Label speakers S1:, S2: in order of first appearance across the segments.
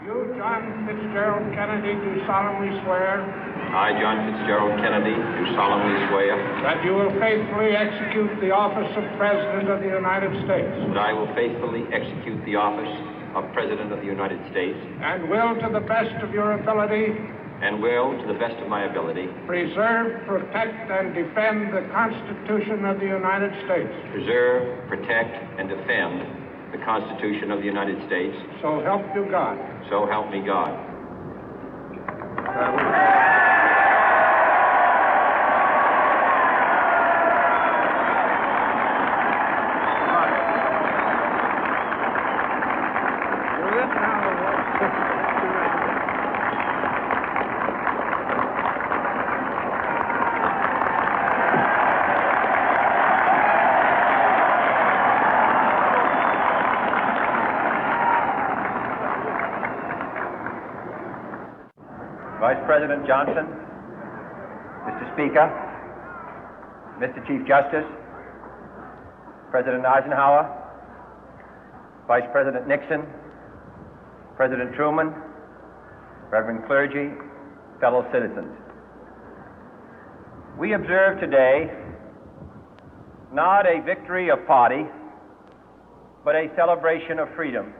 S1: You, John Fitzgerald Kennedy, do solemnly swear
S2: I, John Fitzgerald Kennedy, do solemnly swear
S1: that you will faithfully execute the office of President of the United States
S2: that I will faithfully execute the office of President of the United States
S1: and will, to the best of your ability,
S2: and will, to the best of my ability,
S1: preserve, protect, and defend the Constitution of the United States.
S2: preserve, protect, and defend the Constitution of the United States.
S1: So help you God.
S2: So help me God.
S3: Vice President Johnson, Mr. Speaker, Mr. Chief Justice, President Eisenhower, Vice President Nixon, President Truman, Reverend clergy, fellow citizens. We observe today not a victory of party, but a celebration of freedom,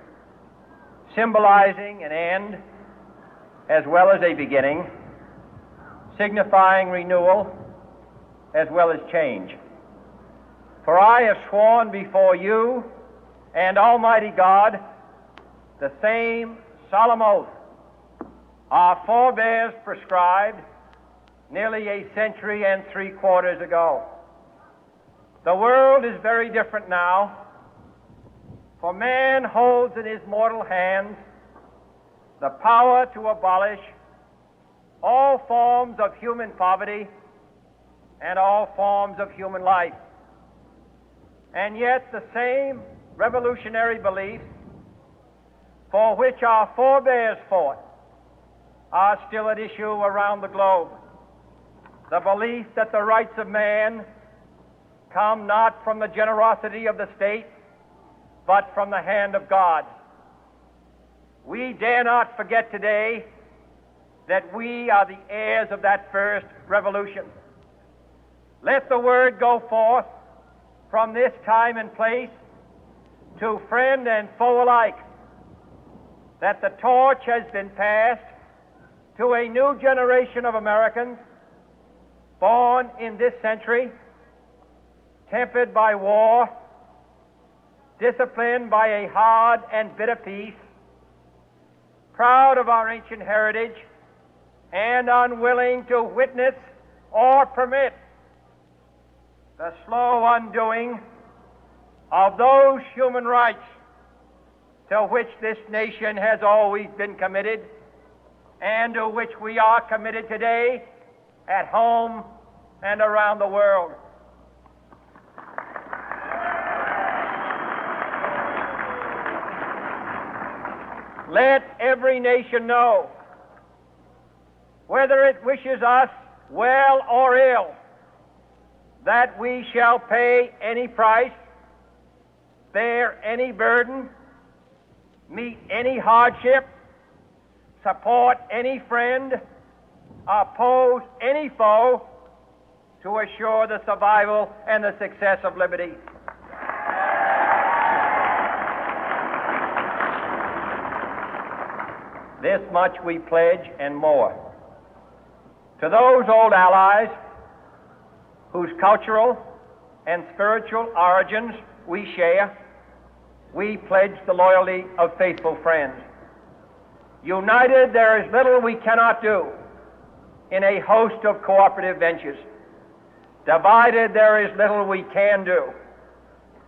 S3: symbolizing an end as well as a beginning, signifying renewal as well as change. For I have sworn before you and Almighty God the same solemn oath our forebears prescribed nearly a century and 3/4 ago. The world is very different now, for man holds in his mortal hands the power to abolish all forms of human poverty and all forms of human life. And yet the same revolutionary beliefs for which our forebears fought are still at issue around the globe. The belief that the rights of man come not from the generosity of the state, but from the hand of God. We dare not forget today that we are the heirs of that first revolution. Let the word go forth from this time and place to friend and foe alike that the torch has been passed to a new generation of Americans born in this century, tempered by war, disciplined by a hard and bitter peace, proud of our ancient heritage, and unwilling to witness or permit the slow undoing of those human rights to which this nation has always been committed and to which we are committed today at home and around the world. Let every nation know, whether it wishes us well or ill, that we shall pay any price, bear any burden, meet any hardship, support any friend, oppose any foe to assure the survival and the success of liberty. This much we pledge and more. To those old allies whose cultural and spiritual origins we share, we pledge the loyalty of faithful friends. United, there is little we cannot do in a host of cooperative ventures. Divided, there is little we can do,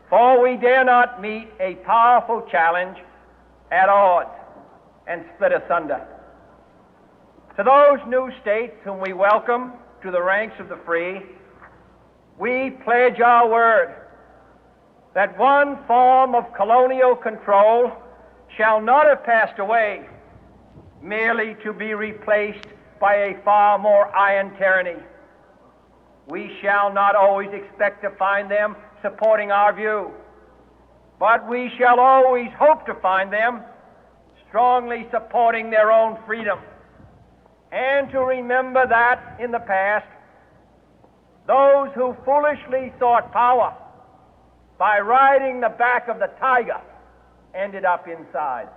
S3: for we dare not meet a powerful challenge at odds and split asunder. To those new states whom we welcome to the ranks of the free, we pledge our word that one form of colonial control shall not have passed away, merely to be replaced by a far more iron tyranny. We shall not always expect to find them supporting our view, but we shall always hope to find them strongly supporting their own freedom, and to remember that in the past, those who foolishly sought power by riding the back of the tiger ended up inside.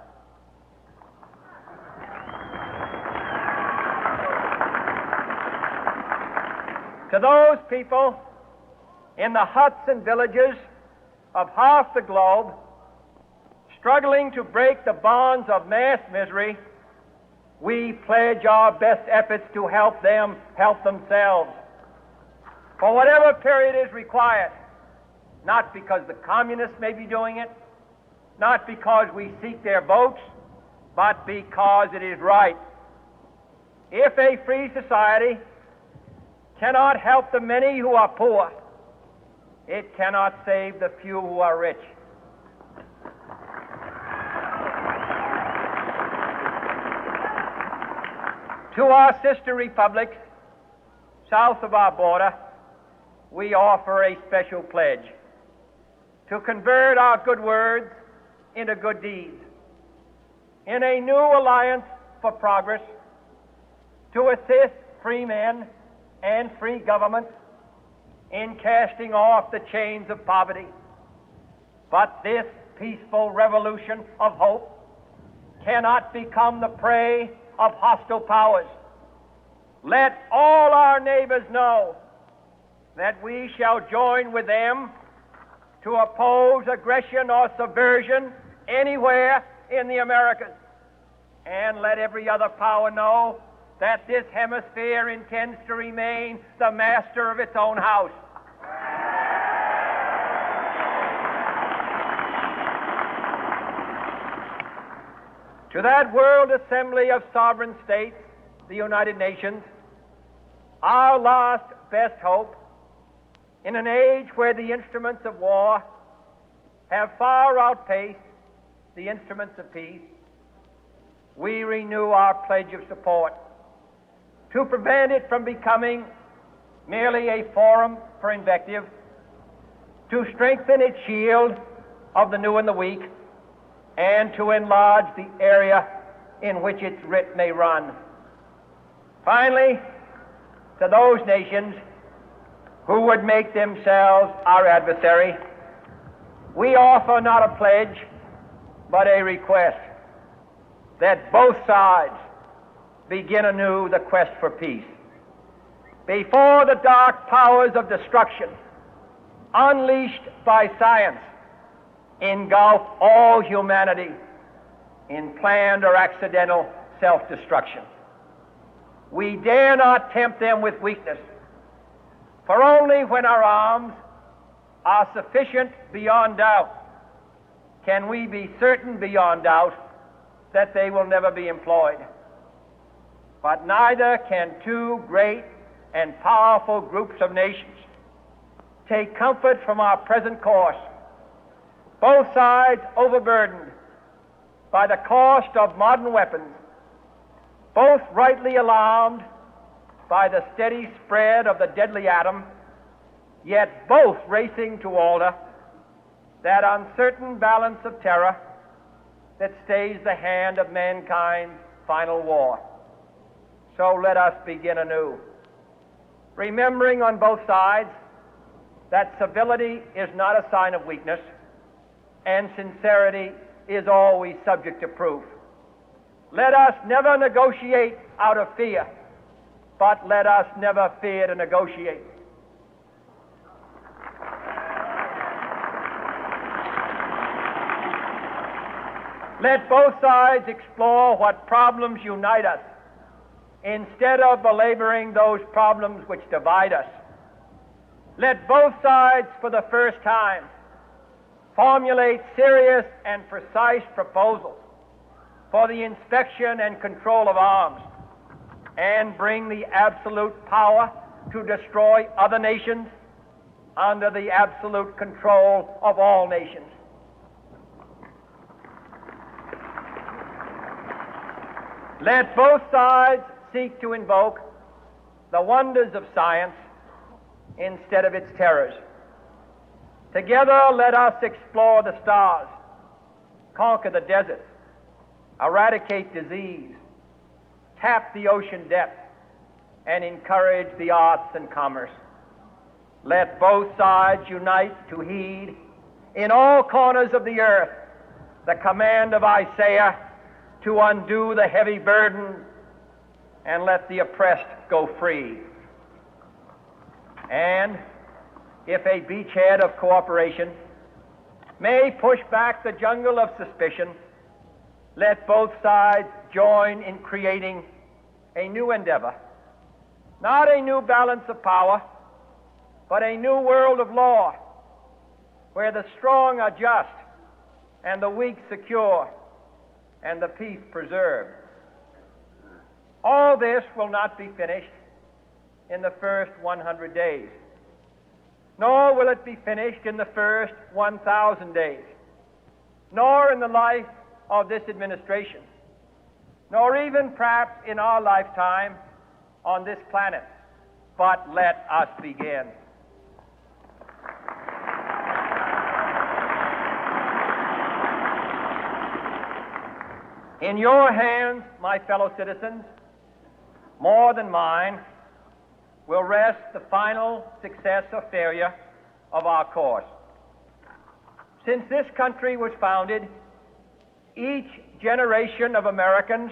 S3: To those people in the huts and villages of half the globe struggling to break the bonds of mass misery, we pledge our best efforts to help them help themselves for whatever period is required, not because the communists may be doing it, not because we seek their votes, but because it is right. If a free society cannot help the many who are poor, it cannot save the few who are rich. To our sister republics south of our border, we offer a special pledge to convert our good words into good deeds, in a new alliance for progress, to assist free men and free governments in casting off the chains of poverty. But this peaceful revolution of hope cannot become the prey of hostile powers. Let all our neighbors know that we shall join with them to oppose aggression or subversion anywhere in the Americas. And let every other power know that this hemisphere intends to remain the master of its own house. To that World Assembly of Sovereign States, the United Nations, our last best hope, in an age where the instruments of war have far outpaced the instruments of peace, we renew our pledge of support to prevent it from becoming merely a forum for invective, to strengthen its shield of the new and the weak, and to enlarge the area in which its writ may run. Finally, to those nations who would make themselves our adversary, we offer not a pledge, but a request that both sides begin anew the quest for peace. Before the dark powers of destruction, unleashed by science, engulf all humanity in planned or accidental self-destruction, we dare not tempt them with weakness, for only when our arms are sufficient beyond doubt can we be certain beyond doubt that they will never be employed. But neither can two great and powerful groups of nations take comfort from our present course, both sides overburdened by the cost of modern weapons, both rightly alarmed by the steady spread of the deadly atom, yet both racing to alter that uncertain balance of terror that stays the hand of mankind's final war. So let us begin anew, remembering on both sides that civility is not a sign of weakness, and sincerity is always subject to proof. Let us never negotiate out of fear, but let us never fear to negotiate. Let both sides explore what problems unite us, instead of belaboring those problems which divide us. Let both sides, for the first time, formulate serious and precise proposals for the inspection and control of arms, and bring the absolute power to destroy other nations under the absolute control of all nations. Let both sides seek to invoke the wonders of science instead of its terrors. Together, let us explore the stars, conquer the deserts, eradicate disease, tap the ocean depth, and encourage the arts and commerce. Let both sides unite to heed in all corners of the earth the command of Isaiah to undo the heavy burden and let the oppressed go free. And if a beachhead of cooperation may push back the jungle of suspicion, let both sides join in creating a new endeavor, not a new balance of power, but a new world of law, where the strong are just and the weak secure and the peace preserved. All this will not be finished in the first 100 days, nor will it be finished in the first 1,000 days, nor in the life of this administration, nor even perhaps in our lifetime on this planet. But let us begin. In your hands, my fellow citizens, more than mine, will rest the final success or failure of our course. Since this country was founded, each generation of Americans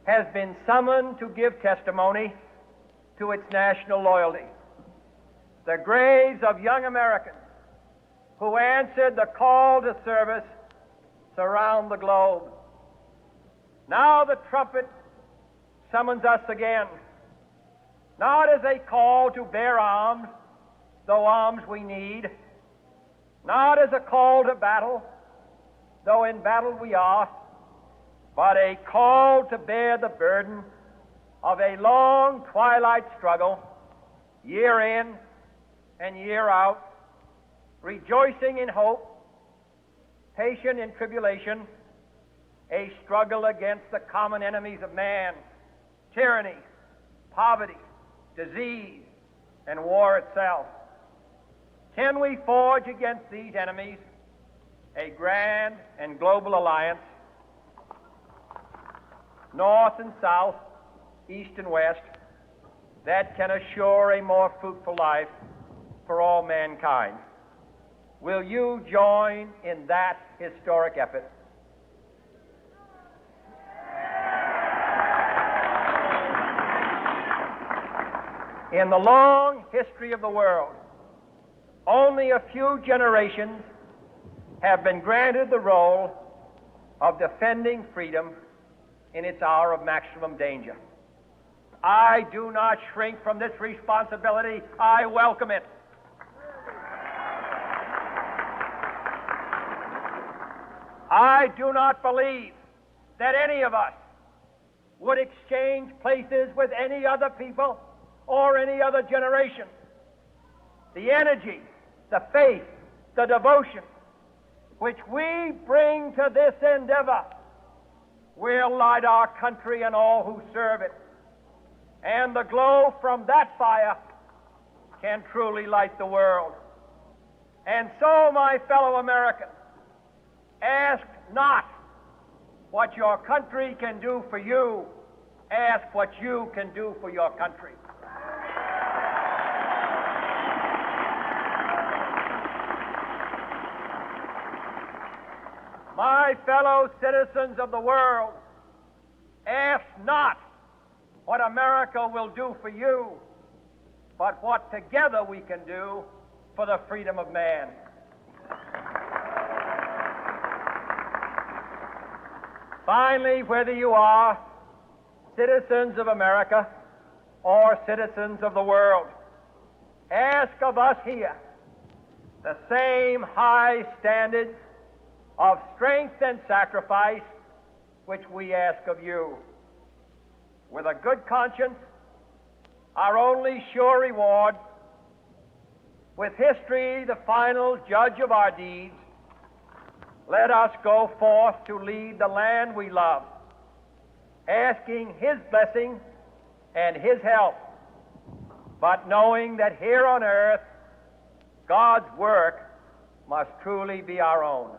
S3: has been summoned to give testimony to its national loyalty. The graves of young Americans who answered the call to service surround the globe. Now the trumpet summons us again, not as a call to bear arms, though arms we need, not as a call to battle, though in battle we are, but a call to bear the burden of a long twilight struggle, year in and year out, rejoicing in hope, patient in tribulation, a struggle against the common enemies of man, tyranny, poverty, disease, and war itself. Can we forge against these enemies a grand and global alliance, north and south, east and west, that can assure a more fruitful life for all mankind? Will you join in that historic effort? In the long history of the world, only a few generations have been granted the role of defending freedom in its hour of maximum danger. I do not shrink from this responsibility. I welcome it. I do not believe that any of us would exchange places with any other people or any other generation. The energy, the faith, the devotion which we bring to this endeavor will light our country and all who serve it. And the glow from that fire can truly light the world. And so, my fellow Americans, ask not what your country can do for you. Ask what you can do for your country. My fellow citizens of the world, ask not what America will do for you, but what together we can do for the freedom of man. Finally, whether you are citizens of America or citizens of the world, ask of us here the same high standards of strength and sacrifice which we ask of you. With a good conscience, our only sure reward, with history the final judge of our deeds, let us go forth to lead the land we love, asking His blessing and His help, but knowing that here on earth God's work must truly be our own.